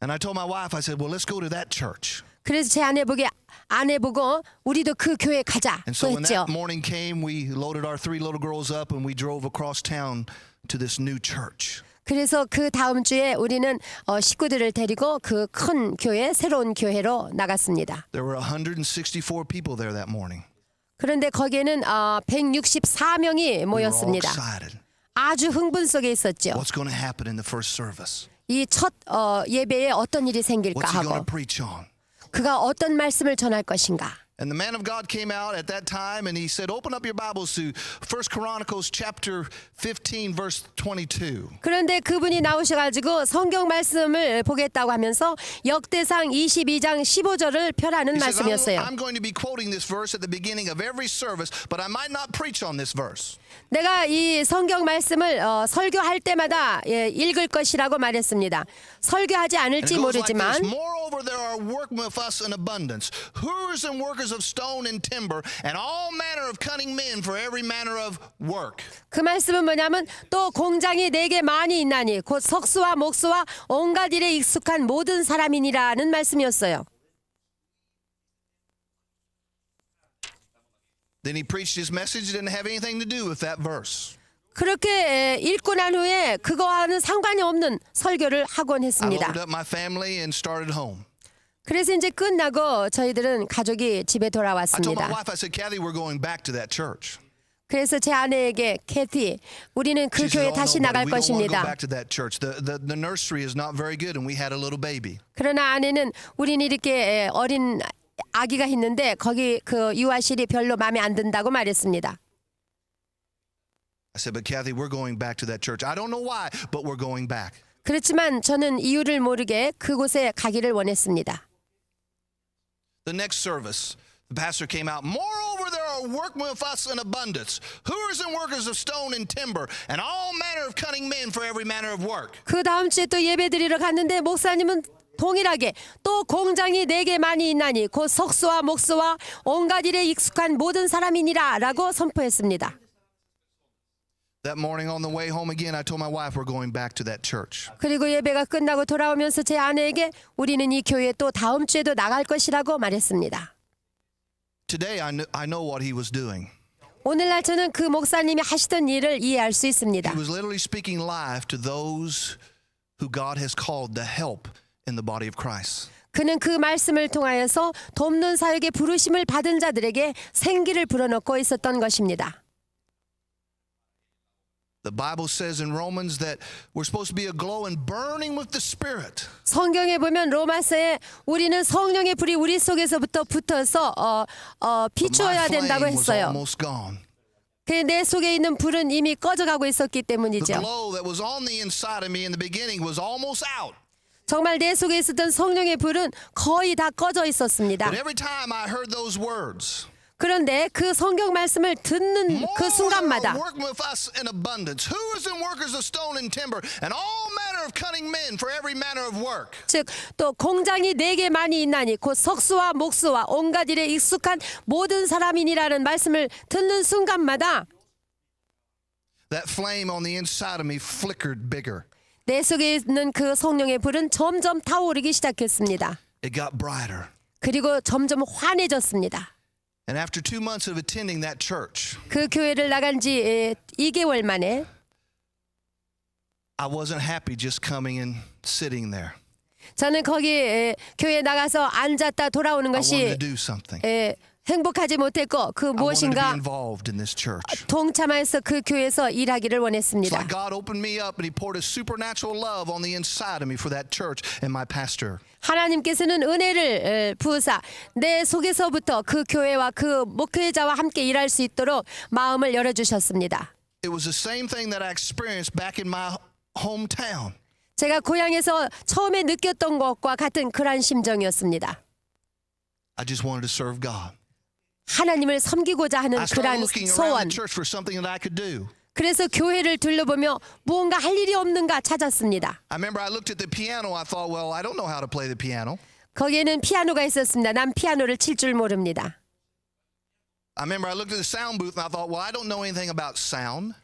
And I told my wife, I said, well, let's go to that church. 그래서 제 아내 보고 우리도 그 교회 가자고 And so when 했죠. that morning came, we loaded our 3 little girls up and we drove across town to this new church. 그래서 그 다음 주에 우리는 식구들을 데리고 그 큰 교회, 새로운 교회로 나갔습니다. There were 164 people there that morning. 그런데 거기에는 164명이 We were all 모였습니다. excited. 아주 흥분 속에 있었죠. What's going to happen in the first service? 이 첫 예배에 어떤 일이 생길까 What's he going 하고 to preach on? 그가 어떤 말씀을 전할 것인가. And the man of God came out at that time and he said, open up your Bibles to 1 Chronicles chapter 15 verse 22. 그런데 그분이 나오셔가지고 성경 말씀을 보겠다고 하면서 역대상 22장 15절을 펴라는 He says, 말씀이었어요. I'm going to be quoting this verse at the beginning of every service, but I might not preach on this verse. 내가 이 성경 말씀을 설교할 때마다 읽을 것이라고 말했습니다. 설교하지 And 않을지 it goes like 모르지만 this. Moreover, there are workmen with us in abundance, hewers and workers of stone and timber, and all manner of cunning men for every manner of work. 그 말씀은 뭐냐면 또 공장이 내게 많이 있나니 곧 석수와 목수와 온갖 일에 익숙한 모든 사람이니라는 말씀이었어요. Then he preached his message. It didn't have anything to do with that verse. 그렇게 읽고 난 후에 그거와는 상관이 없는 설교를 하곤 I 했습니다. loaded up my family and started home. 그래서 이제 끝나고 저희들은 가족이 집에 I told my 돌아왔습니다. wife, I said, Kathy, we're going back to that church. 그래서 제 아내에게 캐티, 우리는 그 She said, 교회 oh, no, 다시 buddy, 나갈 we don't want to go 것입니다. back to that church. The nursery is not very good, and we had a little baby. 그러나 아내는 우리는 이렇게 어린 아기가 있는데 거기 그 유아실이 별로 마음에 안 든다고 말했습니다. I said, but Kathy, we're going back to that church. I don't know why, but we're going back. 그렇지만 저는 이유를 모르게 그곳에 가기를 원했습니다. The next service, the pastor came out. Moreover, there are workmen with us in abundance, hewers and workers of stone and timber, and all manner of cunning men for every manner of work. 그 다음 주에 또 예배 드리러 갔는데 목사님은 동일하게 또 공장이 내게 많이 있나니 곧 석수와 목수와 온갖 일에 익숙한 모든 사람이니라 라고 선포했습니다. That morning on the way home again, I told my wife we're going back to that church. 그리고 예배가 끝나고 돌아오면서 제 아내에게 우리는 이 교회에 또 다음 주에도 나갈 것이라고 말했습니다. Today, I know what he was doing. 오늘날 저는 그 목사님이 하시던 일을 이해할 수 있습니다. He was literally speaking life to those who God has called to help in the body of Christ. 그는 그 말씀을 통하여서 돕는 사역의 부르심을 받은 자들에게 생기를 불어넣고 있었던 것입니다. The Bible says in Romans that we're supposed to be aglow and burning with the Spirit. 성경에 보면 로마서에 우리는 성령의 불이 우리 속에서부터 붙어서 But 비추어야 my flame 된다고 was 했어요. almost gone. 그 내 속에 있는 불은 이미 꺼져가고 있었기 The 때문이죠. glow that was on the inside of me in the beginning was almost out. 정말 내 속에 있었던 성령의 불은 거의 다 꺼져 있었습니다. But every time I heard those words, 그런데 그 성경 말씀을 듣는 그 moreover, 순간마다 there are workmen with us in abundance, hewers and workers of stone and timber, and all manner of cunning men for every manner of work. 즉 또 공장이 내게 많이 있나니 곧 석수와 목수와 온갖 일에 익숙한 모든 사람이니라는 말씀을 듣는 순간마다 That flame on the inside of me flickered bigger. 내 속에 있는 그 성령의 불은 점점 타오르기 시작했습니다. It got brighter. 그리고 점점 환해졌습니다. And after 2 months of attending that church, 그 교회를 나간 지 2개월 만에 I wasn't happy just coming and sitting there. 저는 거기 교회에 나가서 앉았다 돌아오는 I wanted to 것이 do something. 행복하지 못했고 그 I wanted to be 무엇인가 involved in this church. 동참해서 그 교회에서 일하기를 It's 원했습니다. like God opened me up and He poured His supernatural love on the inside of me for that church and my pastor. 하나님께서는 은혜를 부으사 내 속에서부터 그 교회와 그 목회자와 함께 일할 수 있도록 마음을 열어주셨습니다. It was the same thing that I experienced back in my hometown. 제가 고향에서 처음에 느꼈던 것과 같은 그러한 심정이었습니다. I just wanted to serve God. 하나님을 섬기고자 하는 I started 그러한 looking around 소원. the church for something that I could do. 그래서 교회를 둘러보며 무언가 할 일이 없는가 찾았습니다. I remember I looked at the piano. I thought, well, I don't know how to play the piano. 거기에는 피아노가 있었습니다. 난 피아노를 칠 줄 모릅니다. I remember I looked at the sound booth and I thought, well, I don't know anything about sound.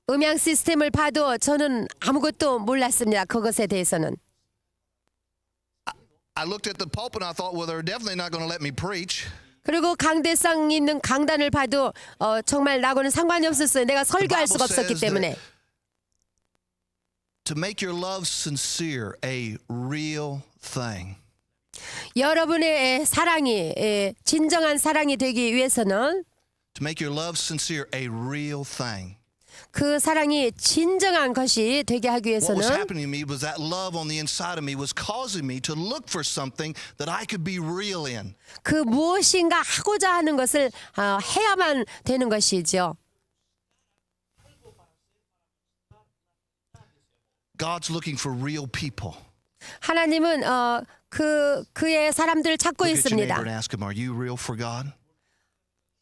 음향 시스템을 봐도 저는 아무것도 몰랐습니다. 그것에 대해서는. I looked at the pulpit and I thought, well, they're definitely not going to let me preach. 그리고 강대상 있는 강단을 봐도 정말 나하고는 상관이 없었어요. 내가 설교할 수가 없었기 때문에. To make your love sincere a real thing. 여러분의 사랑이 진정한 사랑이 되기 위해서는 To make your love sincere a real thing. 그 사랑이 진정한 것이 되게 하기 What was 위해서는 happening to me was that love on the inside of me was causing me to look for something that I could be real in. 그 무엇인가 하고자 하는 것을 해야만 되는 것이죠. God's looking for real people. 하나님은 그의 사람들을 찾고 Look at your neighbor 있습니다. and ask him, are you real for God?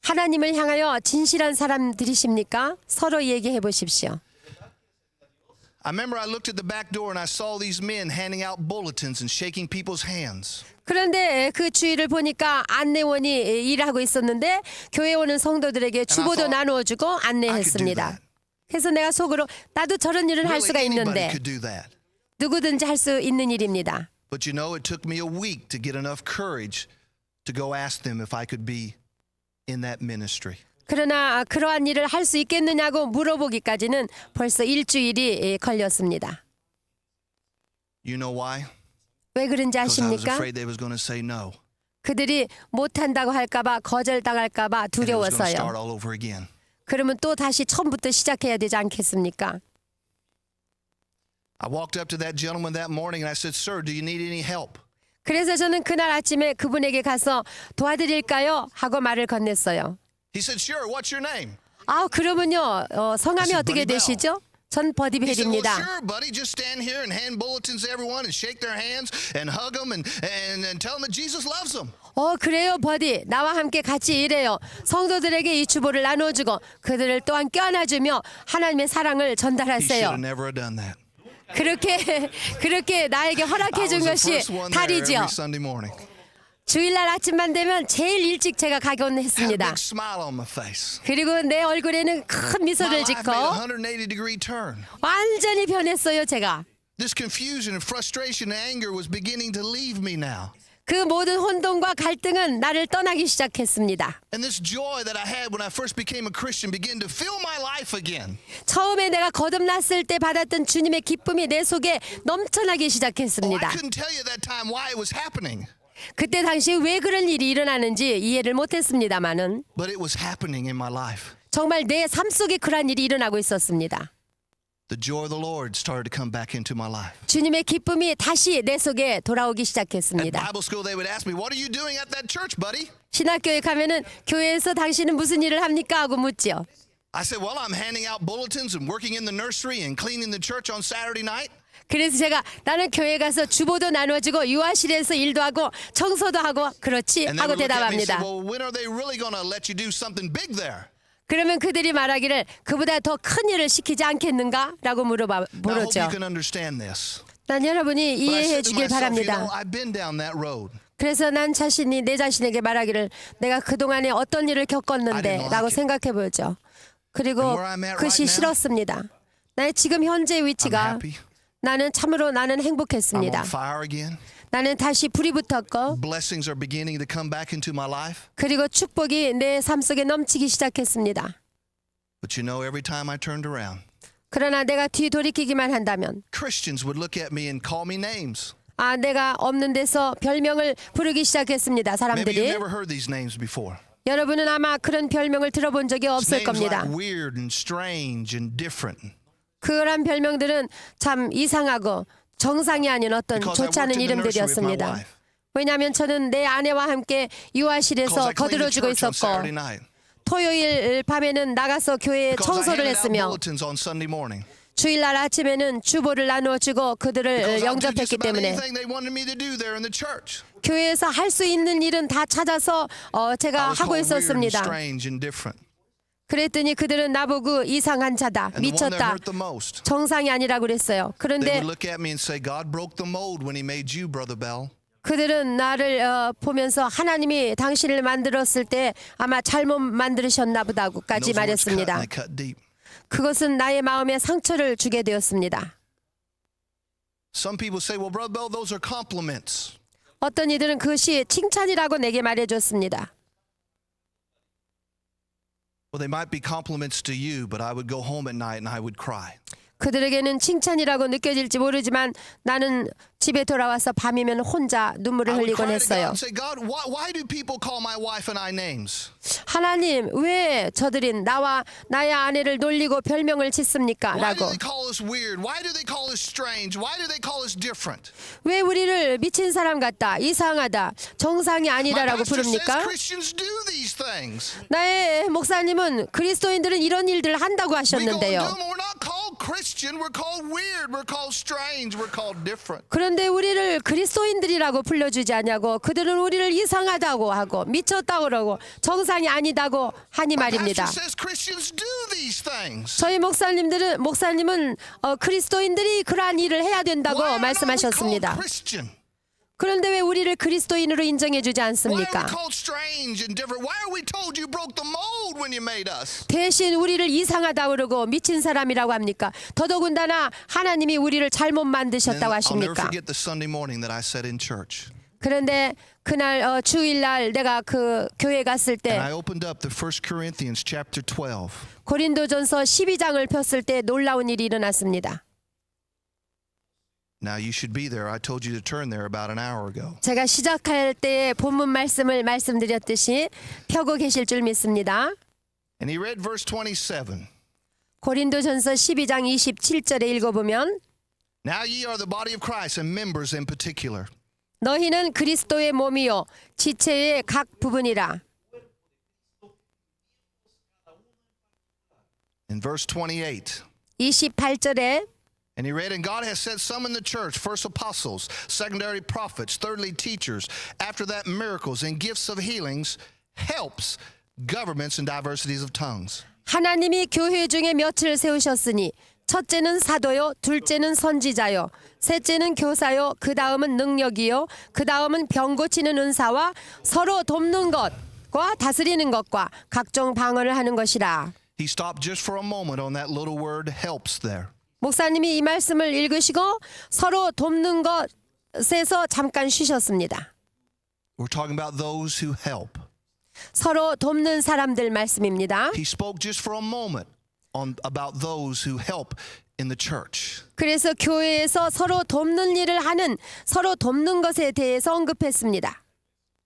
하나님을 향하여 진실한 사람들이십니까? 서로 얘기해 보십시오. I remember I looked at the back door and I saw these men handing out bulletins and shaking people's hands. 그런데 그 주위를 보니까 안내원이 일하고 있었는데 교회 오는 성도들에게 주보도 나누어 주고 안내했습니다. 그래서 내가 속으로 나도 저런 일을 할 Really, 수가 anybody 있는데 could do that. 누구든지 할 수 있는 일입니다. But you know, it took me a week to get enough courage to go ask them if I could be in that ministry. 그러나 그러한 일을 할 수 있겠느냐고 물어보기까지는 벌써 일주일이 걸렸습니다. You know why? 왜 그런지 Because I was 아십니까? afraid they was going to say no. 그들이 못한다고 할까봐 거절당할까봐 And it was going to 두려워서요. start all over again. 그러면 또 다시 처음부터 시작해야 되지 않겠습니까? I walked up to that gentleman that morning and I said, "Sir, do you need any help?" 그래서 저는 그날 아침에 그분에게 가서 도와드릴까요? 하고 말을 건넸어요. He said, "Sure. What's your name?" 그러면요 성함이 I said, 어떻게 Buddy Bell. 되시죠? 전 버디 He said, "Well, 벨입니다. sure, buddy. Just stand here and hand bulletins to everyone and shake their hands and hug them and tell them that Jesus loves them." 그래요 버디 나와 함께 같이 일해요. 성도들에게 이 주보를 나눠주고 그들을 또한 껴안아주며 하나님의 사랑을 He should 전달하세요. have never done that. 그렇게 나에게 I 허락해 준 was the 것이 first one there 달이죠. every Sunday morning. 주일날 아침만 되면 제일 일찍 제가 가곤 Had a 했습니다. big smile on my face. 그리고 내 얼굴에는 큰 My 미소를 life 짓고 made a 180-degree turn. 완전히 변했어요 제가. This confusion and frustration and anger was beginning to leave me now. 그 모든 혼돈과 갈등은 나를 떠나기 시작했습니다. And this joy that I had when I first became a Christian began to fill my life again. 처음에 내가 거듭났을 때 받았던 주님의 기쁨이 내 속에 넘쳐나기 Oh, I 시작했습니다. couldn't tell you that time why it was happening, 그때 당시 왜 그런 일이 일어나는지 이해를 못했습니다마는 but it was happening in my life. 정말 내 삶 속에 그런 일이 일어나고 있었습니다. The joy of the Lord started to come back into my life. 주님의 기쁨이 다시 내 속에 돌아오기 At 시작했습니다. Bible school, they would ask me, "What are you doing at that church, buddy?" 신학교에 가면은 교회에서 당신은 무슨 일을 합니까? 하고 묻지요. I said, "Well, I'm handing out bulletins and working in the nursery and cleaning the church on Saturday night." 그래서 제가 나는 교회 가서 주보도 나눠주고 유아실에서 일도 하고 청소도 하고 그렇지 And they 하고 would look at me and say, 대답합니다. "Well, when are they really going to let you do something big there?" 그러면 그들이 말하기를 그보다 더 큰 일을 시키지 않겠는가? 라고 Now, I hope 물었죠. you can understand this. 난 여러분이 But I 이해해 said to 주길 myself, you know, 바랍니다. I've been down that road. 그래서 난 자신이 내 자신에게 말하기를 내가 그동안에 어떤 일을 I didn't 겪었는데 like 라고 it. 생각해 보죠. 그리고 And where I'm at 그것이 right now, 싫었습니다. 나의 지금 현재 I'm 위치가 happy. 나는 I'm 행복했습니다. on fire again. 나는 다시 불이 붙었고 Blessings are beginning to come back into my life. 그리고 축복이 내 삶 속에 넘치기 시작했습니다. But you know, every time I turned around, 그러나 내가 뒤 돌이키기만 한다면 Christians would look at me and call me names. 내가 없는 데서 별명을 부르기 시작했습니다. Maybe you've 사람들이. never heard these names before. 여러분은 아마 그런 별명을 들어본 적이 없을 Names 겁니다. like weird and strange and different. 그런 별명들은 참 이상하고 정상이 아닌 어떤 Because I 좋지 worked 않은 in the nursery with my 이름들이었습니다. wife. 왜냐하면 저는 내 아내와 함께 Because 유아실에서 I cleaned the 거들어주고 church on Saturday 있었고 night. 토요일 밤에는 나가서 교회에 Because I 청소를 handed out 했으며 bulletins on Sunday morning. 주일날 아침에는 주보를 나누어주고 그들을 Because I'll do just 영접했기 about 때문에 anything they wanted me to do there in the church. 교회에서 할 수 있는 일은 다 찾아서 I 제가 was 하고 called weird and 있었습니다. strange and different. 그랬더니 그들은 나보고 이상한 자다, And the one that 미쳤다, hurt the most. 정상이 아니라고 그랬어요. They 그런데 would look at me and say, God broke the mold when he made you, Brother Bell. 그들은 나를 보면서 하나님이 당신을 만들었을 때 아마 잘못 만들으셨나 And 보다고까지 those words cut, and 말했습니다. they cut deep. 그것은 나의 마음에 상처를 주게 되었습니다. Some people say, well, Brother Bell, those are compliments. 어떤 이들은 그것이 칭찬이라고 내게 말해줬습니다. Well, they might be compliments to you, but I would go home at night and I would cry. 그들에게는 칭찬이라고 느껴질지 모르지만 나는 집에 돌아와서 밤이면 혼자 눈물을 I would 흘리곤 cry to God 했어요. and say, God, why do people call my wife and I names? 하나님, 왜 저들인 나와 나의 아내를 놀리고 별명을 짓습니까? Why do 라고. they call us weird? Why do they call us strange? Why do they call us different? 왜 우리를 미친 사람 같다, 이상하다, 정상이 My 아니다라고 pastor says 부릅니까? Christians do these things. 나의 목사님은 그리스도인들은 이런 일들을 한다고 We go and do 하셨는데요. them. We're not called Christian. We're called weird. We're called strange. We're called different. 그런데 우리를 그리스도인들이라고 불러주지 않냐고, 그들은 우리를 이상하다고 하고 미쳤다고 그러고 정상이 아니다고 하니 My 말입니다. pastor says Christians do these things. 저희 목사님은 그리스도인들이 그러한 일을 해야 된다고 Why are not we called 말씀하셨습니다. Christian? 그런데 왜 우리를 그리스도인으로 인정해주지 Why are 않습니까? we called strange and different? Why are we told you broke the mold when you made us? 대신 우리를 이상하다 그러고 미친 사람이라고 합니까? 더더군다나 하나님이 우리를 잘못 And 만드셨다고 I'll never 하십니까? forget the Sunday morning that I sat in church. 그런데 그날 주일날 내가 그 교회 갔을 And 때 I opened up the 1 Corinthians chapter 12. 고린도전서 12장을 폈을 때 놀라운 일이 일어났습니다. Now you should be there. I told you to turn there about an hour ago. 제가 시작할 때 본문 말씀을 말씀드렸듯이 펴고 계실 줄 믿습니다. And he read verse 27. 고린도전서 12장 27절에 읽어보면 Now ye are the body of Christ and members in particular. 너희는 그리스도의 몸이요 지체의 각 부분이라. In verse 28. 28절에 And he read, and God has set some in the church, first apostles, secondary prophets, thirdly teachers, after that miracles and gifts of healings, helps, governments, and diversities of tongues. 하나님이 교회 중에 몇을 세우셨으니 첫째는 사도요, 둘째는 선지자요, 셋째는 교사요, 그 다음은 능력이요, 그 다음은 병 고치는 은사와 서로 돕는 것과 다스리는 것과 각종 방언을 하는 것이라. He stopped just for a moment on that little word helps there. 목사님이 이 말씀을 읽으시고 서로 돕는 것에서 잠깐 쉬셨습니다. We're talking about those who help. 서로 돕는 사람들 말씀입니다. He spoke just for a moment about those who help in the church. 그래서 교회에서 서로 돕는 일을 하는, 서로 돕는 것에 대해서 언급했습니다.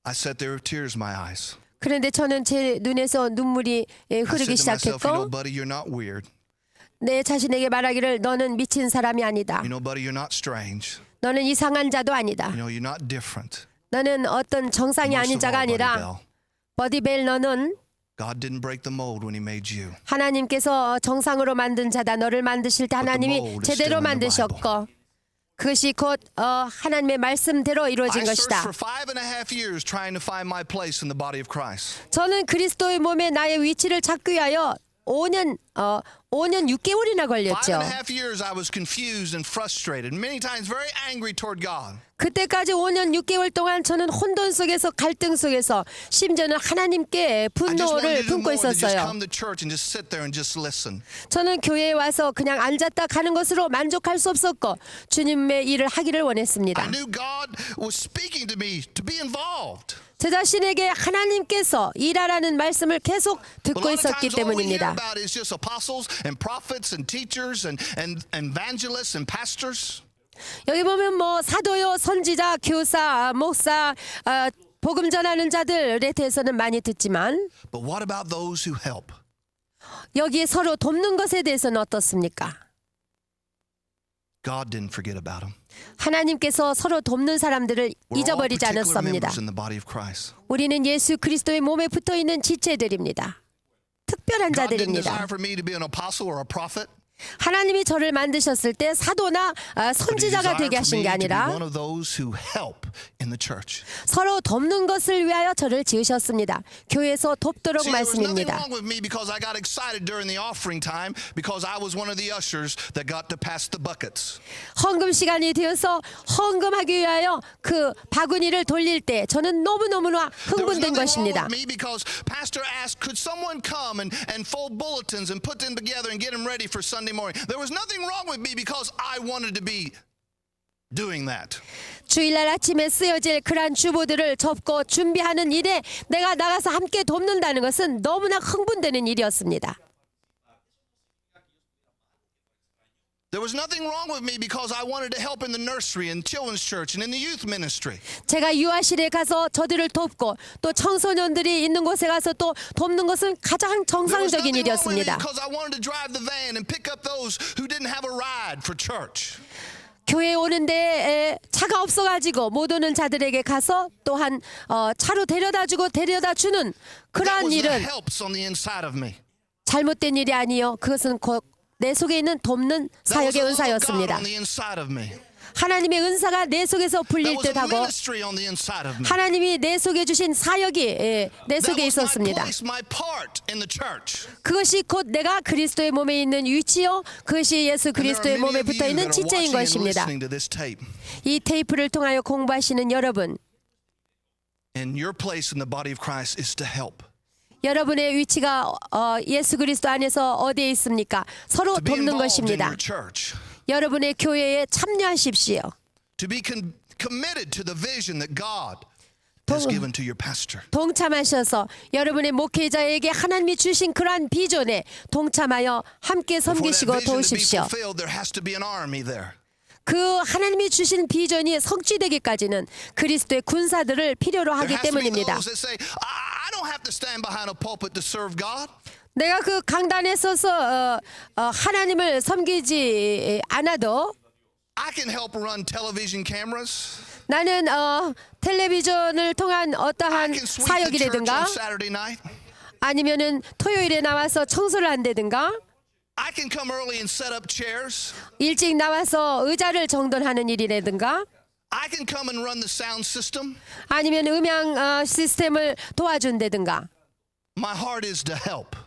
I sat there with tears in my eyes. 그런데 저는 제 눈에서 눈물이 I 흐르기 said to myself, you know, 시작했고 buddy, you're not weird. 내 자신에게 말하기를 너는 미친 사람이 아니다. You know, buddy, you're not strange. 너는 이상한 자도 아니다. You know, you're not different. 너는 어떤 정상이 Most 아닌 of all, 자가 Buddy 아니라 Bell, 버디벨 너는 God didn't break the mold when he made you. 하나님께서 정상으로 만든 자다. 너를 만드실 때 But the 하나님이 mold is 제대로 still in the 만드셨고 그것이 곧 하나님의 말씀대로 이루어진 I searched 것이다. for 5.5 years trying to find my place in the body of Christ. 저는 그리스도의 몸에 나의 위치를 찾기 위하여 5년 6개월이나 걸렸죠. 5.5 years I was confused and frustrated, many times very angry toward God. 그때까지 5년 6개월 동안 저는 혼돈 속에서 갈등 속에서 심지어는 하나님께 I just wanted 분노를 to do 품고 more than just 있었어요. come to church and just sit there and just listen. 저는 교회에 와서 그냥 앉았다 가는 것으로 만족할 수 없었고 주님의 일을 하기를 I 원했습니다. knew God was speaking to me to be involved. 제 자신에게 하나님께서 일하라는 말씀을 계속 But 듣고 a lot of 있었기 times all we hear 때문입니다. about is just apostles and prophets and teachers and evangelists and pastors. 여기 보면 뭐 사도요, 선지자, 교사, 목사, 복음 전하는 자들에 대해서는 많이 듣지만 But what about those who help? 여기에 서로 돕는 것에 대해서는 어떻습니까? God didn't forget about them. 하나님께서 서로 돕는 사람들을 We're all 잊어버리지 particular 않았습니다. members in the body of Christ. 우리는 예수 그리스도의 몸에 붙어 있는 지체들입니다. 특별한 God didn't 자들입니다. desire for me to be an apostle or a prophet. 하나님이 저를 만드셨을 때 사도나 But he 선지자가 desired 되게 for 하신 me 게 to be 아니라 one of those who help in the church. 서로 돕는 것을 위하여 저를 지으셨습니다. 교회에서 돕도록 See, there was nothing 말씀입니다. wrong with me because I got excited during the offering time because I was one of the ushers that got to pass the buckets. 헌금 시간이 되어서 헌금하기 위하여 그 바구니를 돌릴 때 저는 너무너무나 There was 흥분된 nothing wrong 것입니다. with me because Pastor asked, could someone come and fold bulletins and put them together and get them ready for Sunday morning? There was nothing wrong with me because I wanted to be doing that. 주일날 아침에 쓰여질 그러한 주보들을 접고 준비하는 일에 내가 나가서 함께 돕는다는 것은 너무나 흥분되는 일이었습니다. There was nothing wrong with me because I wanted to help in the nursery and children's church and in the youth ministry. 제가 유아실에 가서 저들을 돕고 또 청소년들이 있는 곳에 가서 또 돕는 것은 가장 There was 정상적인 nothing wrong with me 일이었습니다. because I wanted to drive the van and pick up those who didn't have a ride for church. 교회에 오는데 차가 없어가지고 못 오는 자들에게 가서 또한 차로 데려다주고 데려다주는 That 그러한 was the 일은 helps on the inside of me. 잘못된 일이 아니요. 그것은 곧 내 속에 있는 돕는 That was 사역의 the love of God 은사였습니다. on the inside of me. 하나님의 은사가 내 속에서 That 불릴 was a 듯하고 ministry on the inside of me. 하나님이 내 속에 주신 사역이 내 That 속에 was my 있었습니다. place, my part in the church. 그것이 곧 내가 그리스도의 몸에 있는 위치요, 그것이 예수 And there 그리스도의 are many 몸에 of 붙어 you 있는 that are 지체인 watching and 것입니다. listening to this tape. 이 테이프를 통하여 공부하시는 여러분, And your place in the body of Christ is to help. 여러분의 위치가 예수 그리스도 안에서 어디에 있습니까? 서로 To be 돕는 involved in 것입니다. your church. 여러분의 교회에 참여하십시오. To be committed to the vision that God has given to your pastor. 동참하셔서 여러분의 목회자에게 하나님이 주신 그러한 비전에 동참하여 함께 For that 섬기시고 vision to be 도우십시오. fulfilled, there has to be an army there. 그 하나님이 주신 비전이 성취되기까지는 그리스도의 군사들을 필요로 There 하기 has to be 때문입니다. those that say, I don't have to stand behind a pulpit to serve God. 내가 그 강단에 서서 하나님을 섬기지 않아도 I can help run television cameras. 나는 텔레비전을 통한 I 어떠한 can sweep the church 사역이라든가 on Saturday night. 아니면은 토요일에 나와서 청소를 한다든가 I can come early and set up chairs. 일찍 나와서 의자를 정돈하는 일이라든가 I can come and run the sound system. 아니면 음향 시스템을 도와준다든가 My heart is to help.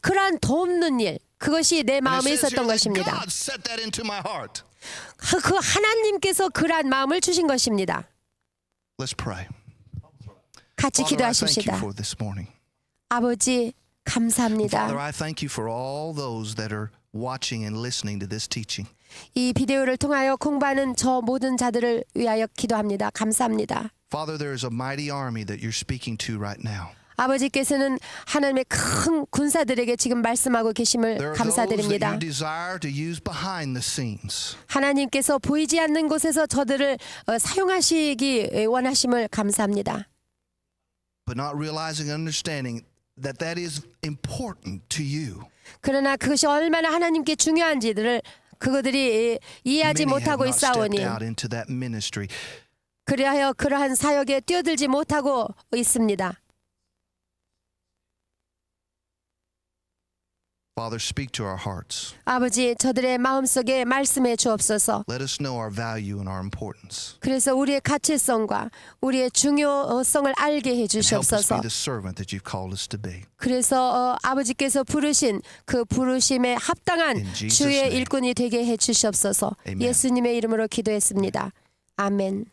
그러한 돕는 일 그것이 내 And 마음에 it says 있었던 here that 것입니다. God set that into my heart. 그 하나님께서 그러한 마음을 주신 것입니다. Let's pray. 같이 Father, I thank you 기도하십시다. for this morning. 아버지 감사합니다. Father, I thank you for all those that are watching and listening to this teaching. 이 비디오를 통하여 공부하는 저 모든 자들을 위하여 기도합니다. 감사합니다. Father, there is a mighty army that you're speaking to right now. 아버지께서는 하나님의 큰 군사들에게 지금 말씀하고 계심을 There are those that 감사드립니다. you desire to use behind the scenes. 하나님께서 보이지 않는 곳에서 저들을 사용하시기 원하심을 감사합니다. But not realizing and understanding that that is important to you. 그러나 그것이 얼마나 하나님께 중요한지를 그들이 이해하지 Many have 못하고 not stepped 있사오니 out into that ministry. 그리하여 그러한 사역에 뛰어들지 못하고 있습니다. Father, speak to our hearts. 아버지 저들의 마음속에 말씀해 주옵소서. Let us know our value and our importance. 그래서 우리의 가치성과 우리의 중요성을 알게 해 And help us be 주시옵소서. the servant that you've called us to be. 그래서 아버지께서 부르신 그 부르심에 합당한 In Jesus' 주의 name. 일꾼이 되게 해 주시옵소서. Amen. 예수님의 이름으로 기도했습니다. 아멘.